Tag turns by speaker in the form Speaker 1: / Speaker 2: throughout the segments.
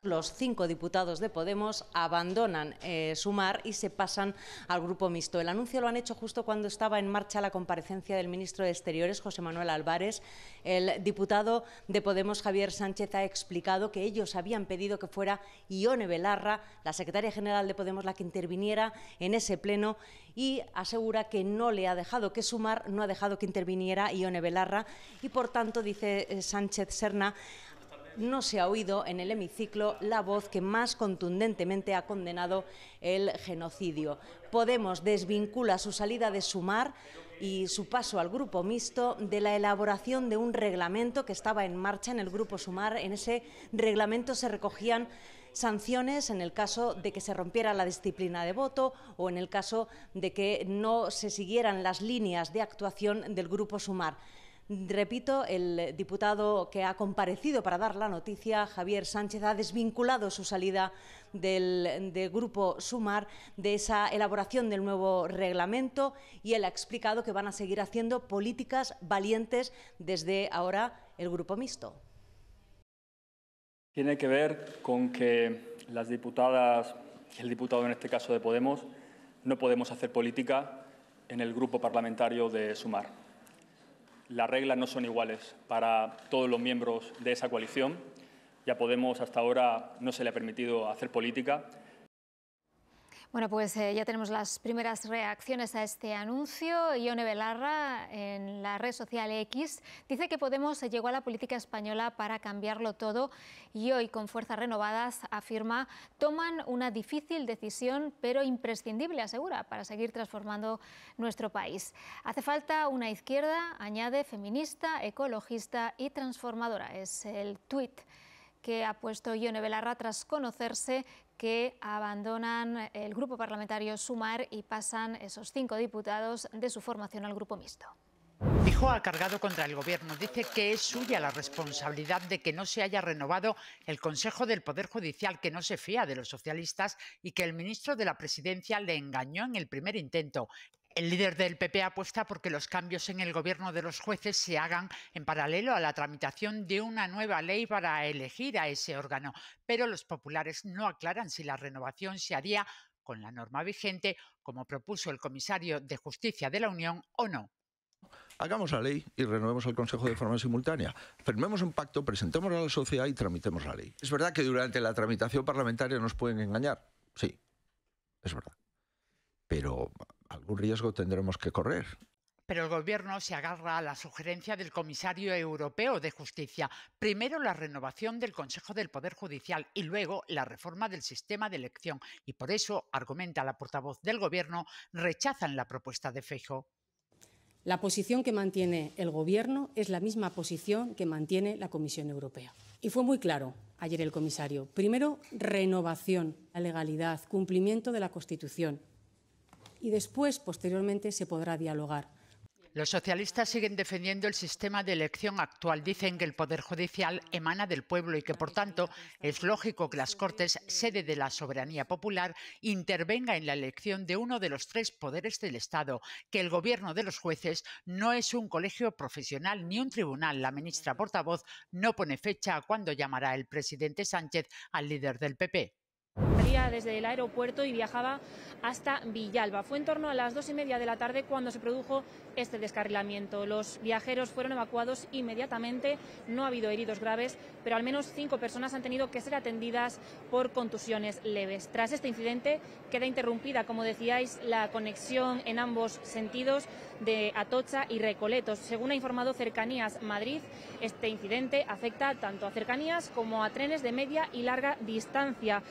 Speaker 1: Los 5 diputados de Podemos abandonan Sumar y se pasan al Grupo Mixto. El anuncio lo han hecho justo cuando estaba en marcha la comparecencia del ministro de Exteriores, José Manuel Álvarez. El diputado de Podemos, Javier Sánchez, ha explicado que ellos habían pedido que fuera Ione Belarra, la secretaria general de Podemos, la que interviniera en ese pleno, y asegura que no le ha dejado, que Sumar no ha dejado que interviniera Ione Belarra y, por tanto, dice Sánchez Serna, no se ha oído en el hemiciclo la voz que más contundentemente ha condenado el genocidio. Podemos desvincula su salida de Sumar y su paso al Grupo Mixto de la elaboración de un reglamento que estaba en marcha en el Grupo Sumar. En ese reglamento se recogían sanciones en el caso de que se rompiera la disciplina de voto o en el caso de que no se siguieran las líneas de actuación del Grupo Sumar. Repito, el diputado que ha comparecido para dar la noticia, Javier Sánchez, ha desvinculado su salida del Grupo Sumar de esa elaboración del nuevo reglamento y él ha explicado que van a seguir haciendo políticas valientes desde ahora el Grupo Mixto.
Speaker 2: Tiene que ver con que las diputadas y el diputado, en este caso de Podemos, no podemos hacer política en el grupo parlamentario de Sumar. Las reglas no son iguales para todos los miembros de esa coalición. Ya Podemos hasta ahora no se le ha permitido hacer política.
Speaker 3: Bueno, pues ya tenemos las primeras reacciones a este anuncio. Ione Belarra, en la red social X, dice que Podemos llegó a la política española para cambiarlo todo y hoy, con fuerzas renovadas, afirma, toman una difícil decisión, pero imprescindible, asegura, para seguir transformando nuestro país. Hace falta una izquierda, añade, feminista, ecologista y transformadora. Es el tuit que ha puesto Ione Belarra tras conocerse que abandonan el grupo parlamentario Sumar y pasan esos 5 diputados de su formación al Grupo Mixto.
Speaker 4: Feijóo ha cargado contra el Gobierno. Dice que es suya la responsabilidad de que no se haya renovado el Consejo del Poder Judicial, que no se fía de los socialistas y que el ministro de la Presidencia le engañó en el primer intento. El líder del PP apuesta por que los cambios en el gobierno de los jueces se hagan en paralelo a la tramitación de una nueva ley para elegir a ese órgano. Pero los populares no aclaran si la renovación se haría con la norma vigente, como propuso el comisario de Justicia de la Unión, o no.
Speaker 5: Hagamos la ley y renovemos el Consejo de forma simultánea. Firmemos un pacto, presentémoslo a la sociedad y tramitemos la ley. Es verdad que durante la tramitación parlamentaria nos pueden engañar. Sí, es verdad. Pero algún riesgo tendremos que correr.
Speaker 4: Pero el Gobierno se agarra a la sugerencia del comisario europeo de Justicia. Primero la renovación del Consejo del Poder Judicial y luego la reforma del sistema de elección. Y por eso, argumenta la portavoz del Gobierno, rechazan la propuesta de Feijóo.
Speaker 6: La posición que mantiene el Gobierno es la misma posición que mantiene la Comisión Europea. Y fue muy claro ayer el comisario. Primero, renovación, la legalidad, cumplimiento de la Constitución. Y después, posteriormente, se podrá dialogar.
Speaker 4: Los socialistas siguen defendiendo el sistema de elección actual. Dicen que el Poder Judicial emana del pueblo y que, por tanto, es lógico que las Cortes, sede de la soberanía popular, intervenga en la elección de uno de los 3 poderes del Estado, que el gobierno de los jueces no es un colegio profesional ni un tribunal. La ministra portavoz no pone fecha a cuándo llamará el presidente Sánchez al líder del PP.
Speaker 7: Salía desde el aeropuerto y viajaba hasta Villalba. Fue en torno a las 2:30 de la tarde cuando se produjo este descarrilamiento. Los viajeros fueron evacuados inmediatamente, no ha habido heridos graves, pero al menos 5 personas han tenido que ser atendidas por contusiones leves. Tras este incidente queda interrumpida, como decíais, la conexión en ambos sentidos de Atocha y Recoletos. Según ha informado Cercanías Madrid, este incidente afecta tanto a cercanías como a trenes de media y larga distancia.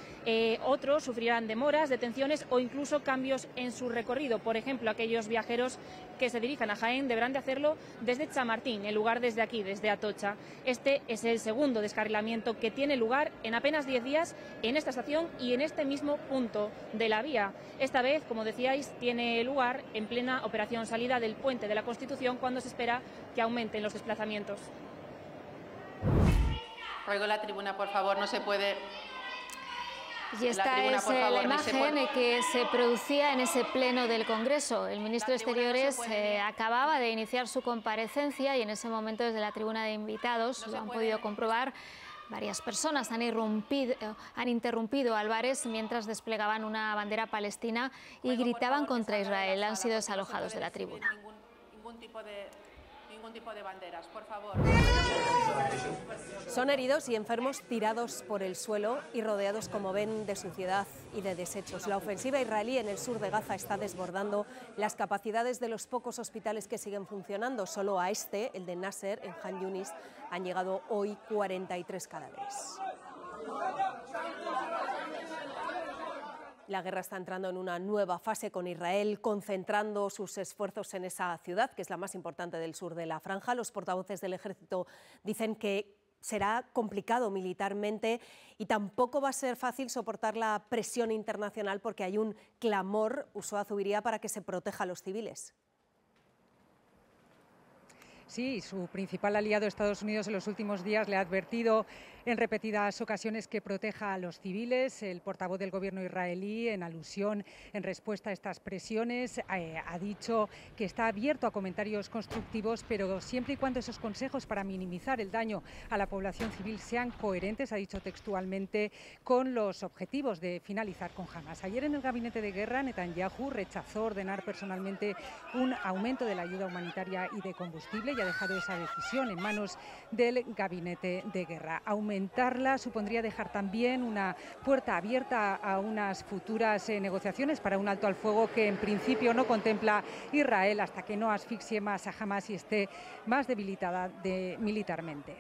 Speaker 7: Otros sufrirán demoras, detenciones o incluso cambios en su recorrido. Por ejemplo, aquellos viajeros que se dirijan a Jaén deberán de hacerlo desde Chamartín, en lugar desde aquí, desde Atocha. Este es el segundo descarrilamiento que tiene lugar en apenas 10 días en esta estación y en este mismo punto de la vía. Esta vez, como decíais, tiene lugar en plena operación salida del Puente de la Constitución, cuando se espera que aumenten los desplazamientos.
Speaker 8: Ruego la tribuna, por favor, no se puede...
Speaker 3: Y esta es la imagen que se producía en ese pleno del Congreso. El ministro de Exteriores acababa de iniciar su comparecencia y en ese momento desde la tribuna de invitados, lo han podido comprobar, Varias personas han interrumpido a Álvarez mientras desplegaban una bandera palestina y gritaban contra Israel. Han sido desalojados de la tribuna.
Speaker 8: Ningún tipo de banderas, por favor.
Speaker 9: Son heridos y enfermos tirados por el suelo y rodeados, como ven, de suciedad y de desechos. La ofensiva israelí en el sur de Gaza está desbordando las capacidades de los pocos hospitales que siguen funcionando. Solo a este, el de Nasser, en Han Yunis, han llegado hoy 43 cadáveres. La guerra está entrando en una nueva fase con Israel, concentrando sus esfuerzos en esa ciudad, que es la más importante del sur de la franja. Los portavoces del ejército dicen que será complicado militarmente y tampoco va a ser fácil soportar la presión internacional porque hay un clamor, Usoa Zubiría, para que se proteja a los civiles.
Speaker 10: Sí, su principal aliado, Estados Unidos, en los últimos días le ha advertido en repetidas ocasiones que proteja a los civiles. El portavoz del gobierno israelí, en alusión, en respuesta a estas presiones, ha dicho que está abierto a comentarios constructivos, pero siempre y cuando esos consejos para minimizar el daño a la población civil sean coherentes, ha dicho textualmente, con los objetivos de finalizar con Hamas. Ayer en el gabinete de guerra, Netanyahu rechazó ordenar personalmente un aumento de la ayuda humanitaria y de combustible y ha dejado esa decisión en manos del gabinete de guerra. Aumentarla supondría dejar también una puerta abierta a unas futuras negociaciones para un alto al fuego que en principio no contempla Israel hasta que no asfixie más a Hamas y esté más debilitada militarmente.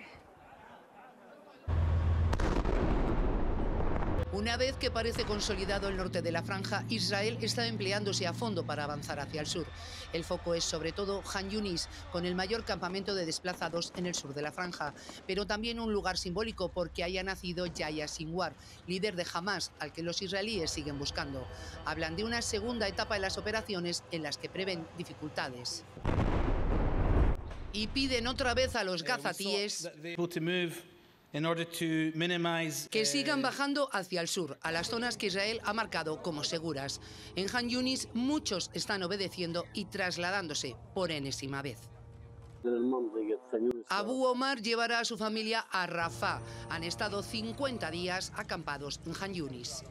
Speaker 11: Una vez que parece consolidado el norte de la franja, Israel está empleándose a fondo para avanzar hacia el sur. El foco es sobre todo Han Yunis, con el mayor campamento de desplazados en el sur de la franja, pero también un lugar simbólico porque haya nacido Yahya Sinwar, líder de Hamas, al que los israelíes siguen buscando. Hablan de una segunda etapa en las operaciones en las que prevén dificultades. Y piden otra vez a los gazatíes que sigan bajando hacia el sur, a las zonas que Israel ha marcado como seguras. En Han Yunis muchos están obedeciendo y trasladándose por enésima vez. Abu Omar llevará a su familia a Rafah. Han estado 50 días acampados en Han Yunis.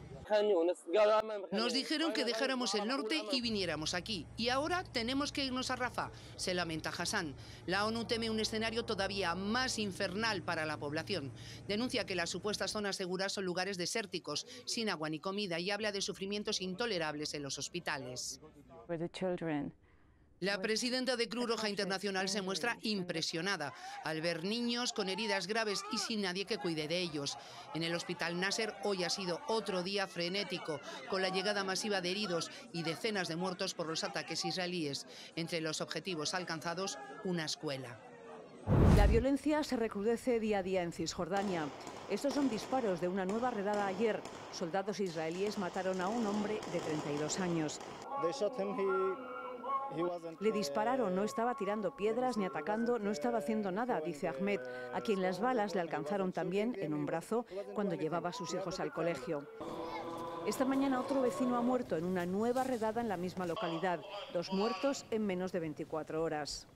Speaker 11: Nos dijeron que dejáramos el norte y viniéramos aquí. Y ahora tenemos que irnos a Rafah, se lamenta Hassan. La ONU teme un escenario todavía más infernal para la población. Denuncia que las supuestas zonas seguras son lugares desérticos, sin agua ni comida, y habla de sufrimientos intolerables en los hospitales. La presidenta de Cruz Roja Internacional se muestra impresionada al ver niños con heridas graves y sin nadie que cuide de ellos. En el hospital Nasser hoy ha sido otro día frenético, con la llegada masiva de heridos y decenas de muertos por los ataques israelíes. Entre los objetivos alcanzados, una escuela.
Speaker 12: La violencia se recrudece día a día en Cisjordania. Estos son disparos de una nueva redada ayer. Soldados israelíes mataron a un hombre de 32 años. Le dispararon, no estaba tirando piedras ni atacando, no estaba haciendo nada, dice Ahmed, a quien las balas le alcanzaron también en un brazo cuando llevaba a sus hijos al colegio. Esta mañana otro vecino ha muerto en una nueva redada en la misma localidad. 2 muertos en menos de 24 horas.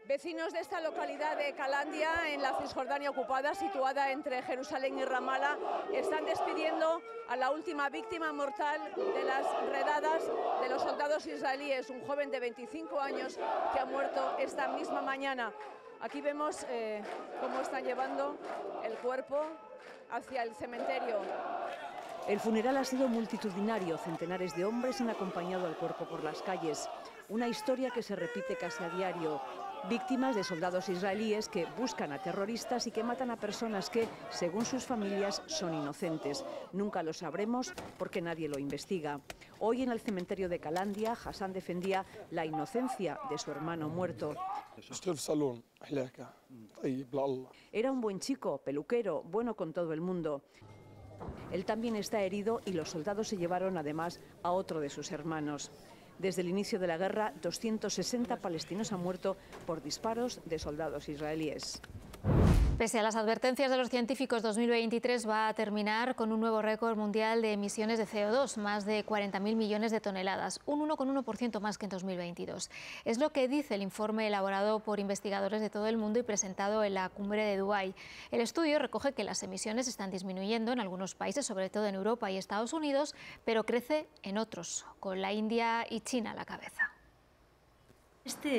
Speaker 13: Vecinos de esta localidad de Calandia, en la Cisjordania ocupada, situada entre Jerusalén y Ramala, están despidiendo a la última víctima mortal de las redadas de los soldados israelíes, un joven de 25 años que ha muerto esta misma mañana. Aquí vemos cómo están llevando el cuerpo hacia el cementerio.
Speaker 12: El funeral ha sido multitudinario. Centenares de hombres han acompañado al cuerpo por las calles. Una historia que se repite casi a diario. Víctimas de soldados israelíes que buscan a terroristas y que matan a personas que, según sus familias, son inocentes. Nunca lo sabremos porque nadie lo investiga. Hoy en el cementerio de Calandia, Hassan defendía la inocencia de su hermano muerto. Era un buen chico, peluquero, bueno con todo el mundo. Él también está herido y los soldados se llevaron además a otro de sus hermanos. Desde el inicio de la guerra, 260 palestinos han muerto por disparos de soldados israelíes.
Speaker 3: Pese a las advertencias de los científicos, 2023 va a terminar con un nuevo récord mundial de emisiones de CO2, más de 40.000 millones de toneladas, un 1,1% más que en 2022. Es lo que dice el informe elaborado por investigadores de todo el mundo y presentado en la cumbre de Dubái. El estudio recoge que las emisiones están disminuyendo en algunos países, sobre todo en Europa y Estados Unidos, pero crece en otros, con la India y China a la cabeza.
Speaker 14: Este